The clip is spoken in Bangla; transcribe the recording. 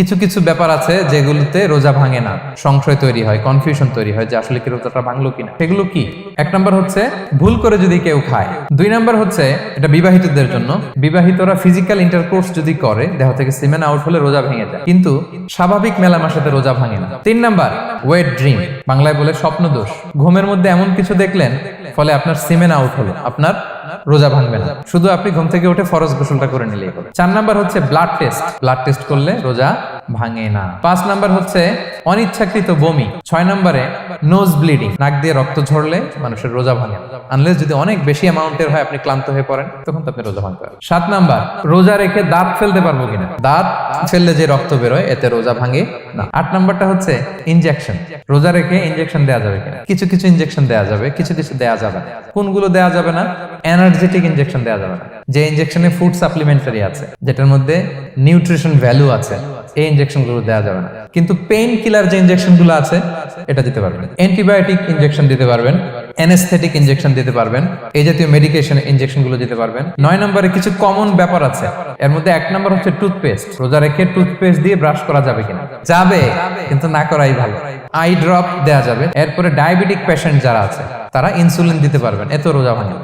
কিছু কিছু ব্যাপার আছে যেগুলোতে রোজা ভাঙে না, সংশয় তৈরি হয়, কনফিউশন তৈরি হয় যে আসলে কি রোজাটা ভাঙলো কিনা। সেগুলো কি? এক নাম্বার হচ্ছে ভুল করে যদি কেউ খায়। দুই নাম্বার হচ্ছে এটা বিবাহিতদের জন্য, বিবাহিতরা ফিজিক্যাল ইন্টারকোর্স যদি করে দেহ থেকে সিমেন আউট হলে রোজা ভেঙে যায়, কিন্তু স্বাভাবিক মেলামেশাতে রোজা ভাঙে না। তিন নাম্বার ওয়েট ড্রিম, বাংলায় বলে স্বপ্ন দোষ। ঘুমের মধ্যে এমন কিছু দেখলেন ফলে আপনার সিমেন আউট হলো, আপনার রোজা ভাঙবে না, শুধু আপনি ঘুম থেকে উঠে ফরজ গোসলটা করে নিলেই হবে। চার নাম্বার হচ্ছে ব্লাড টেস্ট, ব্লাড টেস্ট করলে রোজা ভাঙে না। পাঁচ নাম্বার হচ্ছে অনিচ্ছাকৃত বমি। ছয় নাম্বারে নোজ ব্লিডিং, নাক দিয়ে রক্ত ঝরলে মানুষের রোজা ভাঙে না, আনলেস যদি অনেক বেশি অ্যামাউন্টের হয়, আপনি ক্লান্ত হয়ে পড়েন, তখন তো আপনি রোজা ভাঙতে পারেন। সাত নাম্বার রোজা রেখে দাঁত ফেলতে পারবো কিনা, দাঁত ফেললে যে রক্ত বেরোয় এতে রোজা ভাঙে না। আট নাম্বারটা হচ্ছে ইনজেকশন, রোজা রেখে ইনজেকশন দেওয়া যাবে কিনা। কিছু কিছু ইনজেকশন দেওয়া যাবে, কিছু কিছু দেওয়া যাবে না। কোনগুলো দেওয়া যাবে না? এনার্জেটিক ইনজেকশন দেওয়া যাবে না, যে ইনজেকশনে ফুড সাপ্লিমেন্টারি আছে, যেটার মধ্যে নিউট্রিশন ভ্যালু আছে, এই ইনজেকশন গুলো দেওয়া যাবে না। কিন্তু পেইন কিলার যে ইনজেকশন গুলো আছে এটা দিতে পারবেন, অ্যান্টিবায়োটিক ইনজেকশন দিতে পারবেন, অ্যানেস্থেটিক ইনজেকশন দিতে পারবেন, এই জাতীয় মেডিকেশন ইনজেকশন গুলো দিতে পারবেন। নয় নম্বরে কিছু কমন ব্যাপার আছে, এর মধ্যে এক নম্বর হচ্ছে টুথপেস্ট। রোজা রেখে টুথপেস্ট দিয়ে ব্রাশ করা যাবে কিনা? যাবে, কিন্তু না করাই ভালো। আই ড্রপ দেওয়া যাবে। এরপরে ডায়াবেটিক পেশেন্ট যারা আছে তারা ইনসুলিন দিতে পারবেন, এত রোজা ভাঙে।